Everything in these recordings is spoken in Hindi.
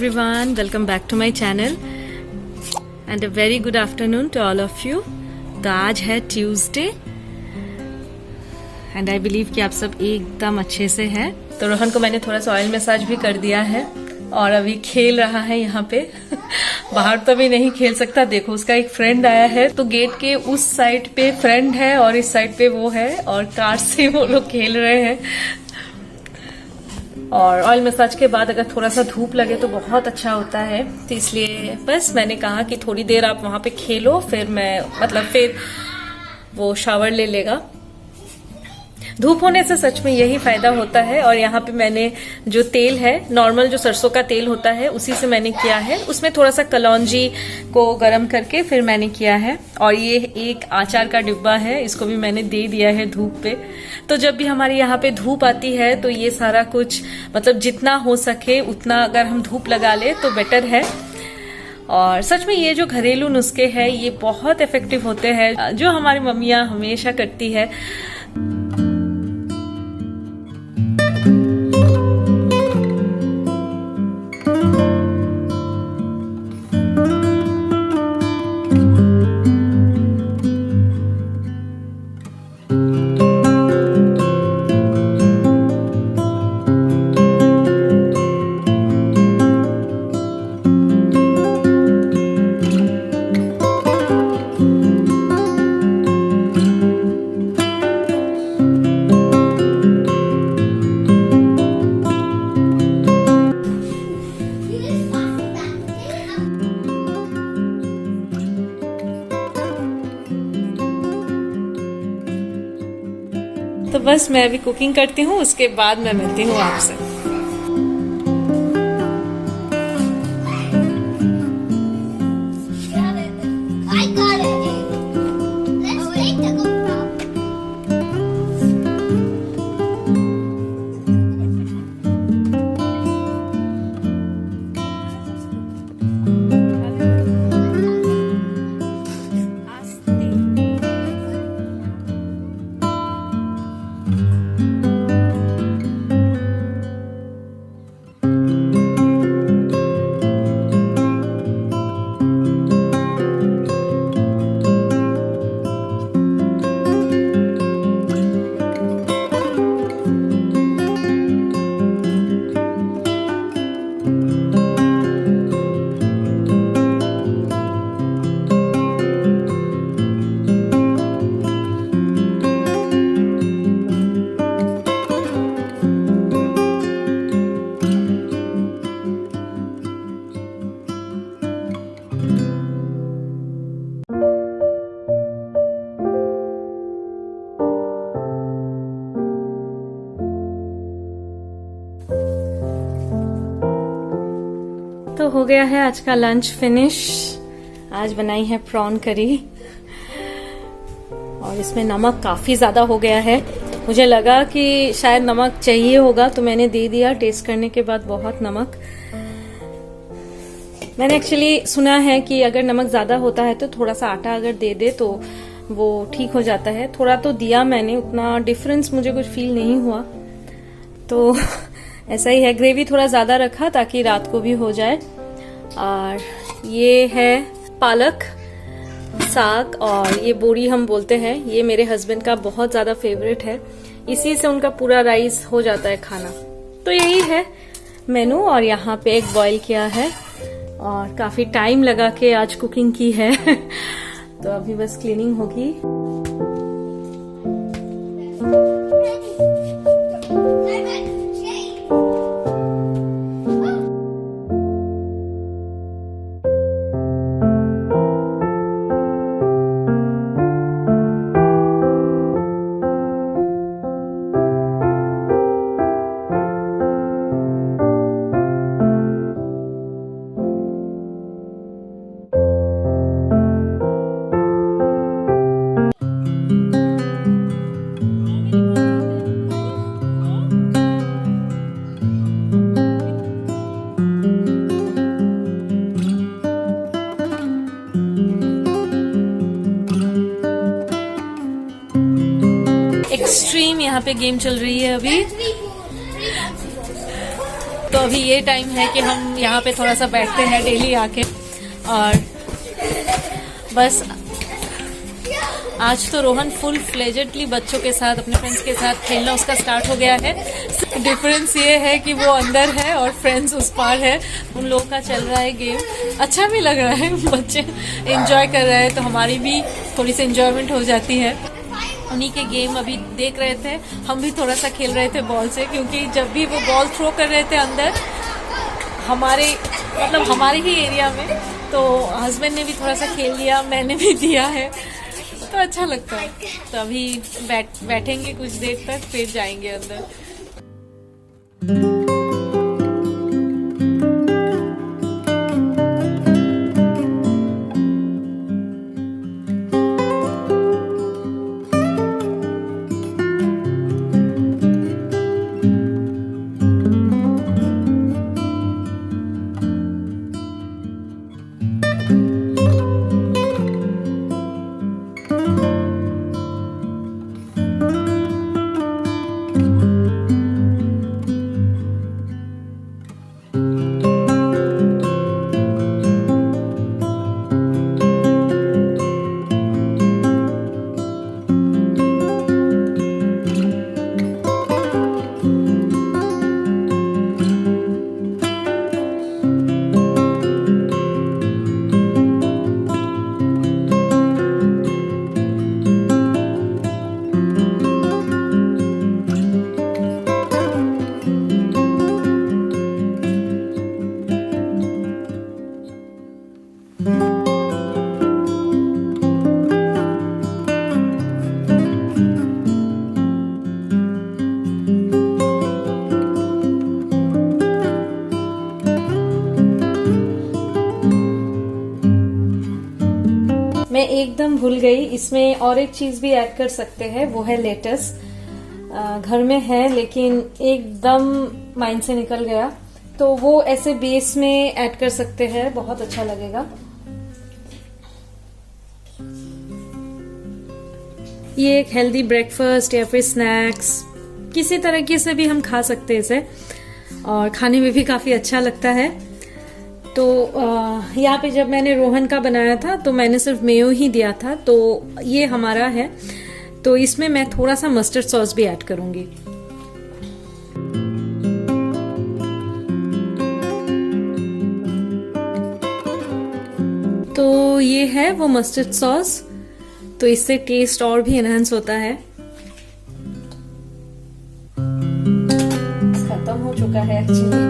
everyone, welcome back to my channel and a very good afternoon to all of you. तो आज है ट्यूसडे एंड आई बिलीव कि आप सब एकदम अच्छे से हैं। तो रोहन को मैंने थोड़ा सा ऑयल मसाज भी कर दिया है और अभी खेल रहा है यहाँ पे। बाहर तो भी नहीं खेल सकता, देखो उसका एक फ्रेंड आया है तो गेट के उस साइड पे फ्रेंड है और इस साइड पे वो है और कार से वो लोग खेल रहे हैं। और ऑयल मसाज के बाद अगर थोड़ा सा धूप लगे तो बहुत अच्छा होता है, तो इसलिए बस मैंने कहा कि थोड़ी देर आप वहां पे खेलो, फिर वो शावर ले लेगा। धूप होने से सच में यही फायदा होता है। और यहाँ पे मैंने जो तेल है, नॉर्मल जो सरसों का तेल होता है, उसी से मैंने किया है। उसमें थोड़ा सा कलौंजी को गरम करके फिर मैंने किया है। और ये एक आचार का डिब्बा है, इसको भी मैंने दे दिया है धूप पे। तो जब भी हमारे यहाँ पे धूप आती है तो ये सारा कुछ जितना हो सके उतना अगर हम धूप लगा ले तो बेटर है। और सच में ये जो घरेलू नुस्खे हैं ये बहुत इफेक्टिव होते हैं, जो हमारी मम्मियाँ हमेशा करती है। तो बस मैं अभी कुकिंग करती हूँ, उसके बाद मैं मिलती हूँ आपसे। तो हो गया है आज का लंच फिनिश। आज बनाई है प्रॉन करी और इसमें नमक काफी ज्यादा हो गया है। मुझे लगा कि शायद नमक चाहिए होगा तो मैंने दे दिया। टेस्ट करने के बाद बहुत नमक। मैंने एक्चुअली सुना है कि अगर नमक ज्यादा होता है तो थोड़ा सा आटा अगर दे दे तो वो ठीक हो जाता है। थोड़ा तो दिया मैंने, उतना डिफरेंस मुझे कुछ फील नहीं हुआ। तो ऐसा ही है, ग्रेवी थोड़ा ज्यादा रखा ताकि रात को भी हो जाए। और ये है पालक साग और ये बोरी हम बोलते हैं। ये मेरे हस्बैंड का बहुत ज्यादा फेवरेट है, इसी से उनका पूरा राइस हो जाता है खाना। तो यही है मेनू। और यहाँ पे एग बॉईल किया है और काफी टाइम लगा के आज कुकिंग की है। तो अभी बस क्लीनिंग होगी। एक्सट्रीम यहाँ पे गेम चल रही है अभी। तो अभी ये टाइम है कि हम यहाँ पे थोड़ा सा बैठते हैं डेली आके, और बस आज तो रोहन फुल फ्लेजेडली बच्चों के साथ, अपने फ्रेंड्स के साथ खेलना उसका स्टार्ट हो गया है। डिफरेंस ये है कि वो अंदर है और फ्रेंड्स उस पार है। उन लोगों का चल रहा है गेम, अच्छा भी लग रहा है, बच्चे एंजॉय कर रहे हैं तो हमारी भी थोड़ी सी एंजॉयमेंट हो जाती है। उन्हीं के गेम अभी देख रहे थे, हम भी थोड़ा सा खेल रहे थे बॉल से, क्योंकि जब भी वो बॉल थ्रो कर रहे थे अंदर हमारे ही एरिया में, तो हस्बैंड ने भी थोड़ा सा खेल लिया, मैंने भी दिया है, तो अच्छा लगता है। तो अभी बैठेंगे कुछ देर तक, फिर जाएंगे अंदर। मैं एकदम भूल गई, इसमें और एक चीज भी ऐड कर सकते हैं, वो है लेटस। घर में है लेकिन एकदम माइंड से निकल गया, तो वो ऐसे बेस में ऐड कर सकते हैं, बहुत अच्छा लगेगा। ये एक हेल्दी ब्रेकफास्ट या फिर स्नैक्स किसी तरीके से भी हम खा सकते हैं इसे, और खाने में भी काफी अच्छा लगता है। तो यहाँ पे जब मैंने रोहन का बनाया था तो मैंने सिर्फ मेयो ही दिया था, तो ये हमारा है, तो इसमें मैं थोड़ा सा मस्टर्ड सॉस भी ऐड करूंगी। तो ये है वो मस्टर्ड सॉस, तो इससे टेस्ट और भी एनहांस होता है। खत्म हो चुका है एक्चुअली।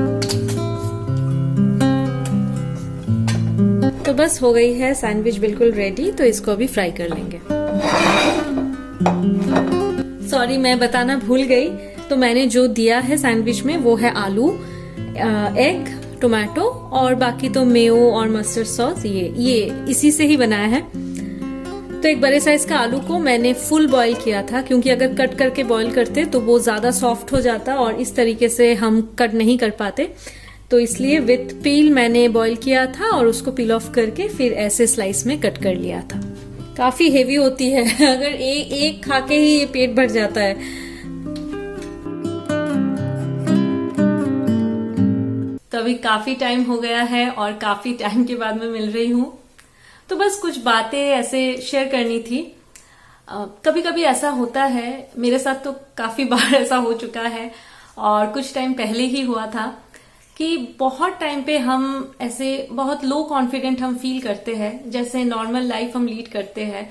तो बस हो गई है सैंडविच बिल्कुल रेडी, तो इसको अभी फ्राई कर लेंगे। सॉरी, मैं बताना भूल गई, तो मैंने जो दिया है सैंडविच में वो है आलू, एग, टोमेटो और बाकी तो मेयो और मस्टर्ड सॉस, ये इसी से ही बनाया है। तो एक बड़े साइज का आलू को मैंने फुल बॉईल किया था, क्योंकि अगर कट करके बॉईल करते तो वो ज्यादा सॉफ्ट हो जाता और इस तरीके से हम कट नहीं कर पाते, तो इसलिए विथ पील मैंने बॉईल किया था और उसको पील ऑफ करके फिर ऐसे स्लाइस में कट कर लिया था। काफी हेवी होती है, अगर एक खा के ही ये पेट भर जाता है। तो अभी काफी टाइम हो गया है और काफी टाइम के बाद मैं मिल रही हूँ, तो बस कुछ बातें ऐसे शेयर करनी थी। कभी कभी ऐसा होता है, मेरे साथ तो काफी बार ऐसा हो चुका है और कुछ टाइम पहले ही हुआ था कि बहुत टाइम पे हम ऐसे बहुत लो कॉन्फिडेंट हम फील करते हैं, जैसे नॉर्मल लाइफ हम लीड करते हैं,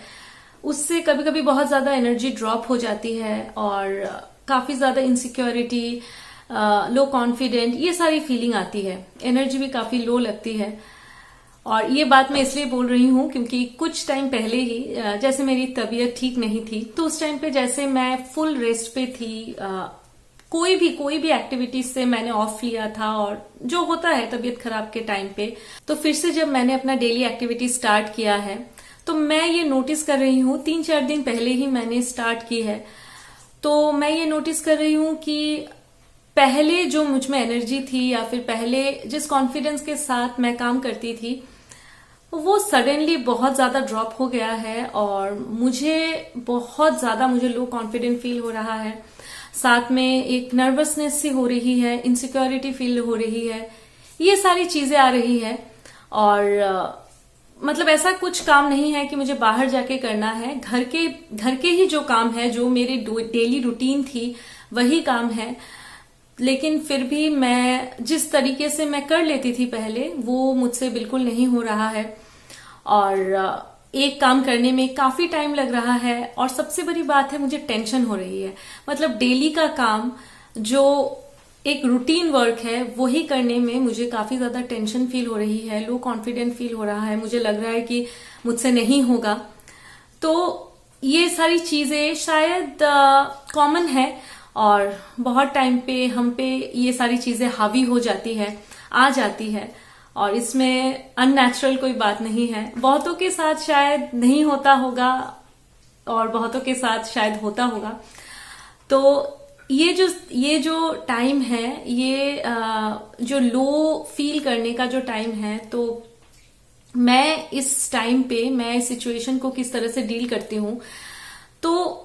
उससे कभी कभी बहुत ज्यादा एनर्जी ड्रॉप हो जाती है और काफी ज्यादा इनसिक्योरिटी, लो कॉन्फिडेंट, ये सारी फीलिंग आती है, एनर्जी भी काफी लो लगती है। और ये बात मैं इसलिए बोल रही हूँ क्योंकि कुछ टाइम पहले ही जैसे मेरी तबीयत ठीक नहीं थी, तो उस टाइम पे जैसे मैं फुल रेस्ट पे थी, कोई भी एक्टिविटीज से मैंने ऑफ लिया था, और जो होता है तबीयत खराब के टाइम पे, तो फिर से जब मैंने अपना डेली एक्टिविटी स्टार्ट किया है, तो मैं ये नोटिस कर रही हूँ, 3-4 दिन पहले ही मैंने स्टार्ट की है, तो मैं ये नोटिस कर रही हूँ कि पहले जो मुझ में एनर्जी थी या फिर पहले जिस कॉन्फिडेंस के साथ मैं काम करती थी, वो सडनली बहुत ज्यादा ड्रॉप हो गया है और मुझे लो कॉन्फिडेंट फील हो रहा है। साथ में एक नर्वसनेस सी हो रही है, इनसिक्योरिटी फील हो रही है, ये सारी चीजें आ रही है। और मतलब ऐसा कुछ काम नहीं है कि मुझे बाहर जाके करना है, घर के ही जो काम है, जो मेरी डेली रूटीन थी वही काम है। लेकिन फिर भी मैं जिस तरीके से मैं कर लेती थी पहले, वो मुझसे बिल्कुल नहीं हो रहा है। और एक काम करने में काफी टाइम लग रहा है, और सबसे बड़ी बात है मुझे टेंशन हो रही है। मतलब डेली का काम जो एक रूटीन वर्क है वही करने में मुझे काफी ज्यादा टेंशन फील हो रही है, लो कॉन्फिडेंट फील हो रहा है, मुझे लग रहा है कि मुझसे नहीं होगा। तो ये सारी चीजें शायद कॉमन है, और बहुत टाइम पे हम पे ये सारी चीजें हावी हो जाती है, आ जाती है, और इसमें अननेचुरल कोई बात नहीं है। बहुतों के साथ शायद नहीं होता होगा और बहुतों के साथ शायद होता होगा। तो ये जो टाइम है, ये जो लो फील करने का जो टाइम है, तो मैं इस टाइम पे मैं इस सिचुएशन को किस तरह से डील करती हूँ। तो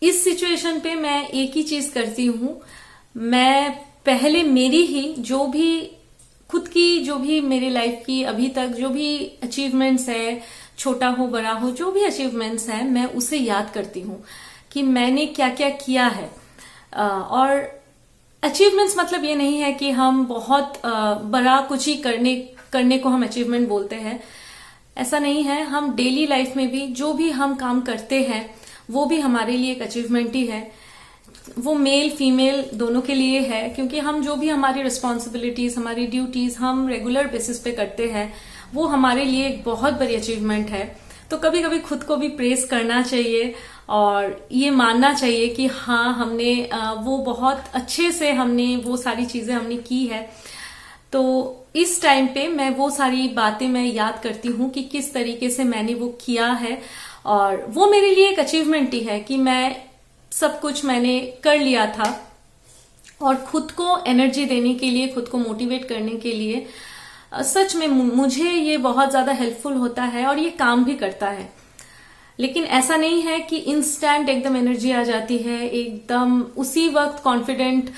इस सिचुएशन पे मैं एक ही चीज करती हूँ, मैं पहले मेरी ही जो भी खुद की जो भी मेरी लाइफ की अभी तक जो भी अचीवमेंट्स है, छोटा हो बड़ा हो, जो भी अचीवमेंट्स है, मैं उसे याद करती हूँ कि मैंने क्या क्या किया है। और अचीवमेंट्स मतलब ये नहीं है कि हम बहुत बड़ा कुछ ही करने को हम अचीवमेंट बोलते हैं, ऐसा नहीं है। हम डेली लाइफ में भी जो भी हम काम करते हैं वो भी हमारे लिए एक अचीवमेंट ही है। वो मेल फीमेल दोनों के लिए है, क्योंकि हम जो भी हमारी रिस्पॉन्सिबिलिटीज, हमारी ड्यूटीज हम रेगुलर बेसिस पे करते हैं, वो हमारे लिए एक बहुत बड़ी अचीवमेंट है। तो कभी कभी खुद को भी प्रेस करना चाहिए और ये मानना चाहिए कि हाँ, हमने वो बहुत अच्छे से हमने वो सारी चीजें हमने की है। तो इस टाइम पे मैं वो सारी बातें मैं याद करती हूँ कि किस तरीके से मैंने वो किया है, और वो मेरे लिए एक अचीवमेंट ही है कि मैं सब कुछ मैंने कर लिया था। और खुद को एनर्जी देने के लिए, खुद को मोटिवेट करने के लिए सच में मुझे ये बहुत ज्यादा हेल्पफुल होता है, और ये काम भी करता है। लेकिन ऐसा नहीं है कि इंस्टेंट एकदम एनर्जी आ जाती है, एकदम उसी वक्त कॉन्फिडेंट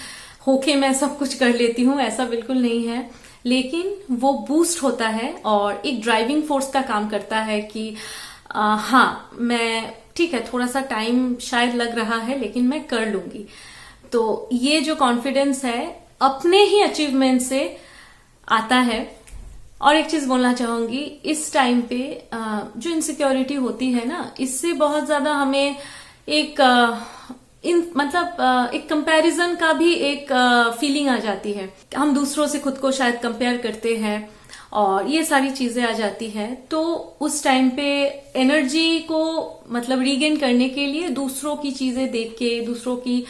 होके मैं सब कुछ कर लेती हूँ, ऐसा बिल्कुल नहीं है। लेकिन वो बूस्ट होता है और एक ड्राइविंग फोर्स का काम करता है कि हाँ, मैं ठीक है, थोड़ा सा टाइम शायद लग रहा है लेकिन मैं कर लूंगी। तो ये जो कॉन्फिडेंस है अपने ही अचीवमेंट से आता है। और एक चीज बोलना चाहूंगी, इस टाइम पे जो इनसिक्योरिटी होती है ना, इससे बहुत ज्यादा हमें एक एक कंपैरिजन का भी एक फीलिंग आ जाती है। हम दूसरों से खुद को शायद कंपेयर करते हैं और ये सारी चीजें आ जाती है। तो उस टाइम पे एनर्जी को मतलब रीगेन करने के लिए दूसरों की चीजें देख के, दूसरों की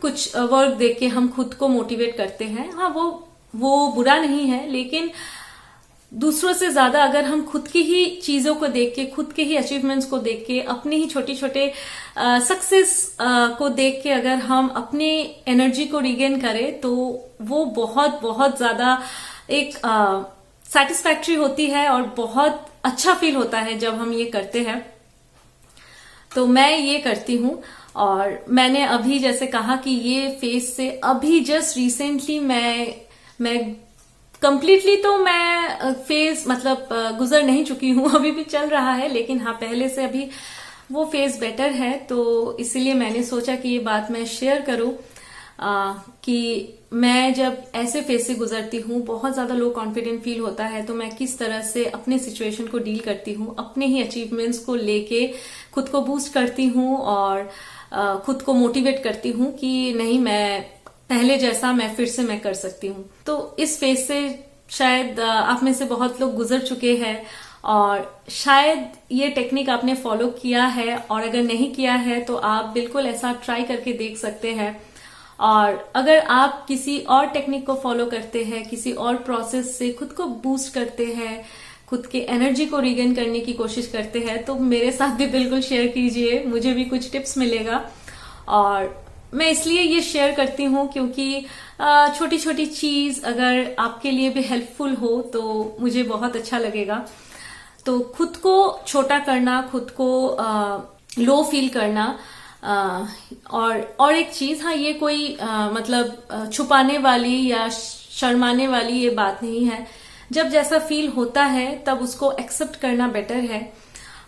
कुछ वर्क देख के हम खुद को मोटिवेट करते हैं। हाँ, वो बुरा नहीं है, लेकिन दूसरों से ज्यादा अगर हम खुद की ही चीजों को देख के, खुद के ही अचीवमेंट्स को देख के, अपने ही छोटे छोटे सक्सेस को देख के अगर हम अपनी एनर्जी को रीगेन करें, तो वो बहुत बहुत ज्यादा एक सेटिस्फैक्ट्री होती है और बहुत अच्छा फील होता है जब हम ये करते हैं। तो मैं ये करती हूँ। और मैंने अभी जैसे कहा कि ये फेज से अभी जस्ट रिसेंटली मैं कंप्लीटली तो मैं फेज मतलब गुजर नहीं चुकी हूँ, अभी भी चल रहा है, लेकिन हाँ, पहले से अभी वो फेज बेटर है। तो इसीलिए मैंने सोचा कि ये बात मैं शेयर करूं कि मैं जब ऐसे फेज से गुजरती हूँ, बहुत ज्यादा लो कॉन्फिडेंट फील होता है, तो मैं किस तरह से अपने सिचुएशन को डील करती हूँ, अपने ही अचीवमेंट्स को लेके खुद को बूस्ट करती हूँ और खुद को मोटिवेट करती हूँ कि नहीं, मैं पहले जैसा मैं फिर से मैं कर सकती हूँ। तो इस फेज से शायद आप में से बहुत लोग गुजर चुके हैं और शायद ये टेक्निक आपने फॉलो किया है, और अगर नहीं किया है तो आप बिल्कुल ऐसा ट्राई करके देख सकते हैं। और अगर आप किसी और टेक्निक को फॉलो करते हैं, किसी और प्रोसेस से खुद को बूस्ट करते हैं, खुद के एनर्जी को रीगेन करने की कोशिश करते हैं, तो मेरे साथ भी बिल्कुल शेयर कीजिए, मुझे भी कुछ टिप्स मिलेगा। और मैं इसलिए ये शेयर करती हूँ क्योंकि छोटी छोटी चीज अगर आपके लिए भी हेल्पफुल हो तो मुझे बहुत अच्छा लगेगा। तो खुद को छोटा करना, खुद को लो फील करना, और एक चीज, हाँ, ये कोई मतलब छुपाने वाली या शर्माने वाली ये बात नहीं है। जब जैसा फील होता है तब उसको एक्सेप्ट करना बेटर है,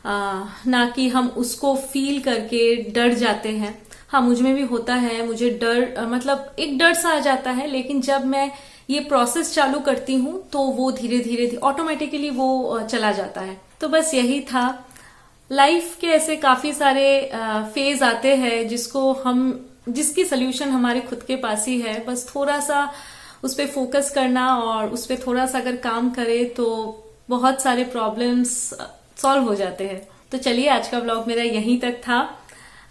ना कि हम उसको फील करके डर जाते हैं। हाँ, मुझ में भी होता है, मुझे डर मतलब एक डर सा आ जाता है, लेकिन जब मैं ये प्रोसेस चालू करती हूँ तो वो धीरे धीरे ऑटोमेटिकली वो चला जाता है। तो बस यही था। लाइफ के ऐसे काफी सारे फेज आते हैं जिसकी सोल्यूशन हमारे खुद के पास ही है। बस थोड़ा सा उस पर फोकस करना और उस पर थोड़ा सा अगर काम करे तो बहुत सारे प्रॉब्लम्स सॉल्व हो जाते हैं। तो चलिए, आज का व्लॉग मेरा यहीं तक था।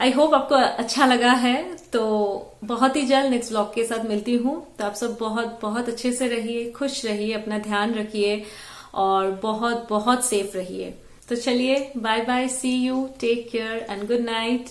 आई होप आपको अच्छा लगा है। तो बहुत ही जल्द नेक्स्ट व्लॉग के साथ मिलती हूँ। तो आप सब बहुत बहुत अच्छे से रहिए, खुश रहिए, अपना ध्यान रखिए और बहुत बहुत सेफ रहिए। तो चलिए, bye bye, see you, take care and good night.